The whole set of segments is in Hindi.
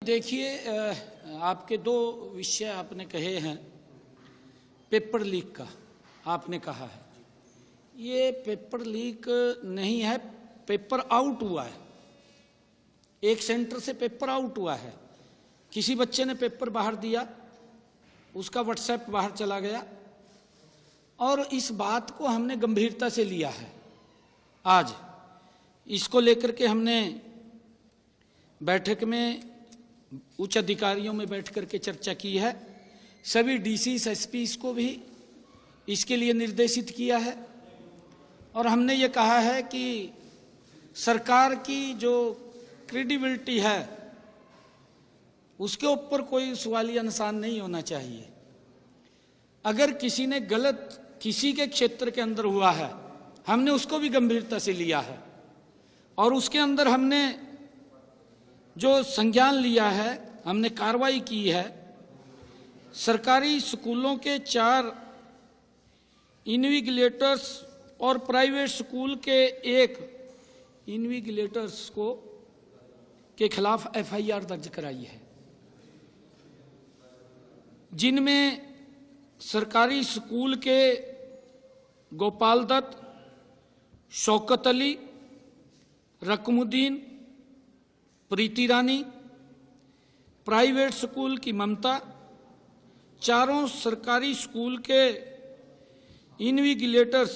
देखिए, आपके दो विषय आपने कहे हैं। पेपर लीक का आपने कहा है, ये पेपर लीक नहीं है, पेपर आउट हुआ है। एक सेंटर से पेपर आउट हुआ है, किसी बच्चे ने पेपर बाहर दिया, उसका व्हाट्सएप बाहर चला गया और इस बात को हमने गंभीरता से लिया है। आज इसको लेकर के हमने बैठक में उच्च अधिकारियों में बैठ करके चर्चा की है। सभी डीसीस एसपीस को भी इसके लिए निर्देशित किया है और हमने ये कहा है कि सरकार की जो क्रेडिबिलिटी है उसके ऊपर कोई सवालिया निशान नहीं होना चाहिए। अगर किसी ने गलत किसी के क्षेत्र के अंदर हुआ है, हमने उसको भी गंभीरता से लिया है और उसके अंदर हमने जो संज्ञान लिया है, हमने कार्रवाई की है। सरकारी स्कूलों के 4 इन्विजिलेटर्स और प्राइवेट स्कूल के 1 इन्विजिलेटर्स को के खिलाफ एफआईआर दर्ज कराई है, जिनमें सरकारी स्कूल के गोपाल दत्त, शौकत अली, रकमुद्दीन, प्रीति रानी, प्राइवेट स्कूल की ममता, चारों सरकारी स्कूल के इन्विजिलेटर्स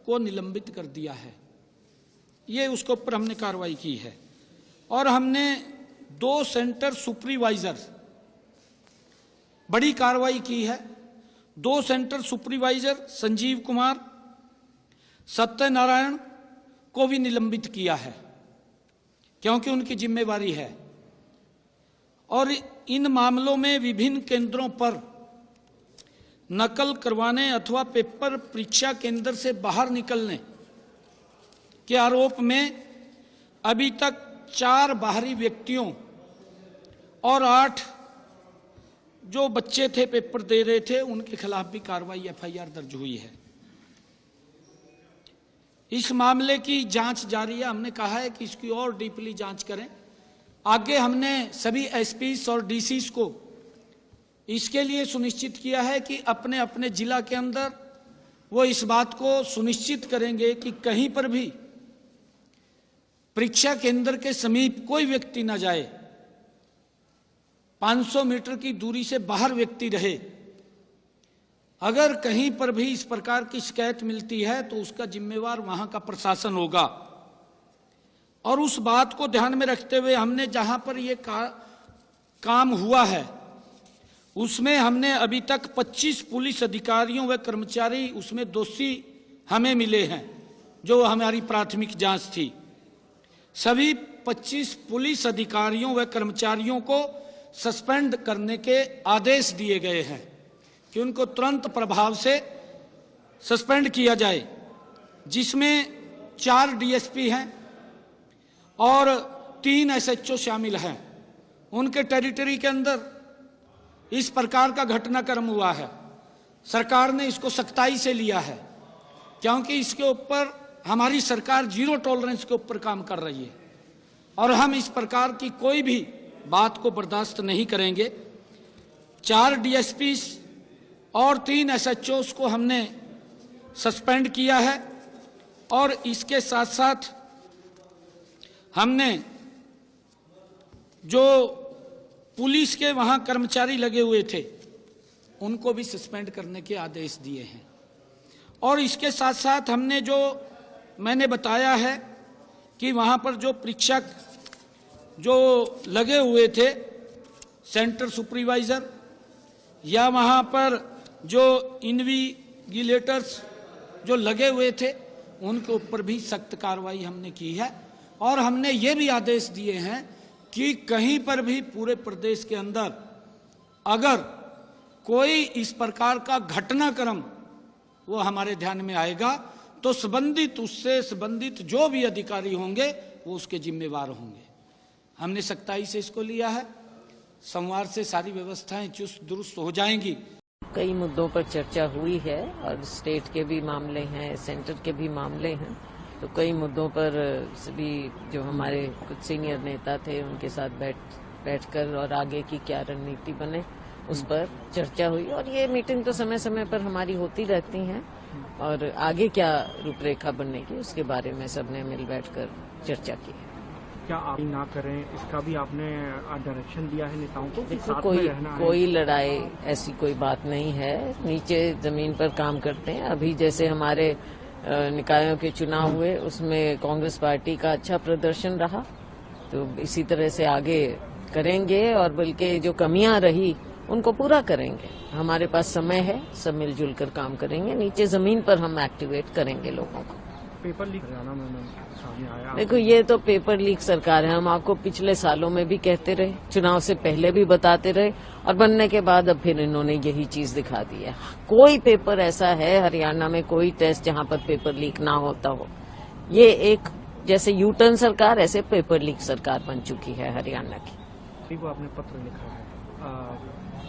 को निलंबित कर दिया है। ये उसके ऊपर हमने कार्रवाई की है और हमने 2 सेंटर सुपरवाइजर बड़ी कार्रवाई की है। 2 सेंटर सुपरवाइजर संजीव कुमार, सत्यनारायण को भी निलंबित किया है क्योंकि उनकी जिम्मेवारी है। और इन मामलों में विभिन्न केंद्रों पर नकल करवाने अथवा पेपर परीक्षा केंद्र से बाहर निकलने के आरोप में अभी तक 4 बाहरी व्यक्तियों और 8 जो बच्चे थे पेपर दे रहे थे, उनके खिलाफ भी कार्रवाई एफआईआर दर्ज हुई है। इस मामले की जांच जारी है। हमने कहा है कि इसकी और डीपली जांच करें। आगे हमने सभी एसपीस और डीसीस को इसके लिए सुनिश्चित किया है कि अपने अपने जिला के अंदर वो इस बात को सुनिश्चित करेंगे कि कहीं पर भी परीक्षा केंद्र के समीप कोई व्यक्ति न जाए, 500 मीटर की दूरी से बाहर व्यक्ति रहे। अगर कहीं पर भी इस प्रकार की शिकायत मिलती है तो उसका जिम्मेवार वहां का प्रशासन होगा। और उस बात को ध्यान में रखते हुए हमने जहां पर ये काम हुआ है उसमें हमने अभी तक 25 पुलिस अधिकारियों व कर्मचारी उसमें दोषी हमें मिले हैं, जो हमारी प्राथमिक जांच थी। सभी 25 पुलिस अधिकारियों व कर्मचारियों को सस्पेंड करने के आदेश दिए गए हैं कि उनको तुरंत प्रभाव से सस्पेंड किया जाए, जिसमें 4 डीएसपी हैं और 3 एसएचओ शामिल हैं। उनके टेरिटरी के अंदर इस प्रकार का घटनाक्रम हुआ है। सरकार ने इसको सख्ताई से लिया है क्योंकि इसके ऊपर हमारी सरकार 0 टॉलरेंस के ऊपर काम कर रही है और हम इस प्रकार की कोई भी बात को बर्दाश्त नहीं करेंगे। 4 डीएसपी और 3 एसएचओs को हमने सस्पेंड किया है और इसके साथ साथ हमने जो पुलिस के वहां कर्मचारी लगे हुए थे उनको भी सस्पेंड करने के आदेश दिए हैं। और इसके साथ साथ हमने जो मैंने बताया है कि वहां पर जो परीक्षक जो लगे हुए थे, सेंटर सुपरवाइजर या वहां पर जो इन्विजिलेटर्स जो लगे हुए थे, उनके ऊपर भी सख्त कार्रवाई हमने की है। और हमने ये भी आदेश दिए हैं कि कहीं पर भी पूरे प्रदेश के अंदर अगर कोई इस प्रकार का घटनाक्रम वो हमारे ध्यान में आएगा तो उससे संबंधित जो भी अधिकारी होंगे वो उसके जिम्मेवार होंगे। हमने सख्ताई से इसको लिया है। सोमवार से सारी व्यवस्थाएं चुस्त दुरुस्त हो जाएंगी। कई मुद्दों पर चर्चा हुई है और स्टेट के भी मामले हैं, सेंटर के भी मामले हैं। तो कई मुद्दों पर सभी जो हमारे कुछ सीनियर नेता थे उनके साथ बैठकर और आगे की क्या रणनीति बने उस पर चर्चा हुई। और ये मीटिंग तो समय समय पर हमारी होती रहती हैं और आगे क्या रूपरेखा बनेगी उसके बारे में सबने मिल बैठकर चर्चा की है। क्या आप ना करें इसका भी आपने डायरेक्शन दिया है नेताओं को कि देखो साथ में रहना है? कोई लड़ाई ऐसी कोई बात नहीं है, नीचे जमीन पर काम करते हैं। अभी जैसे हमारे निकायों के चुनाव हुए उसमें कांग्रेस पार्टी का अच्छा प्रदर्शन रहा, तो इसी तरह से आगे करेंगे और बल्कि जो कमियां रही उनको पूरा करेंगे। हमारे पास समय है, सब मिलजुल कर काम करेंगे। नीचे जमीन पर हम एक्टिवेट करेंगे लोगों को। पेपर लीक हरियाणा में सामने आया। देखो ये तो पेपर लीक सरकार है, हम आपको पिछले सालों में भी कहते रहे, चुनाव से पहले भी बताते रहे और बनने के बाद अब फिर इन्होंने यही चीज दिखा दी है। कोई पेपर ऐसा है हरियाणा में, कोई टेस्ट जहां पर पेपर लीक ना होता हो। ये एक जैसे यूटर्न सरकार, ऐसे पेपर लीक सरकार बन चुकी है हरियाणा की। को आपने पत्र लिखा है,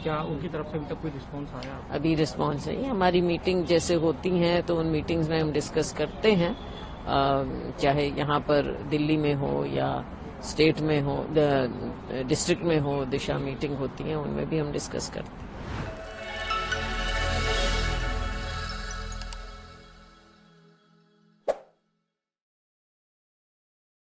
क्या उनकी तरफ से अभी तक कोई रिस्पॉन्स आया? अभी रिस्पॉन्स नहीं। हमारी मीटिंग जैसे होती हैं तो उन मीटिंग्स में हम डिस्कस करते हैं, चाहे यहाँ पर दिल्ली में हो या स्टेट में हो, डिस्ट्रिक्ट में हो, दिशा मीटिंग होती है, उनमें भी हम डिस्कस करते हैं।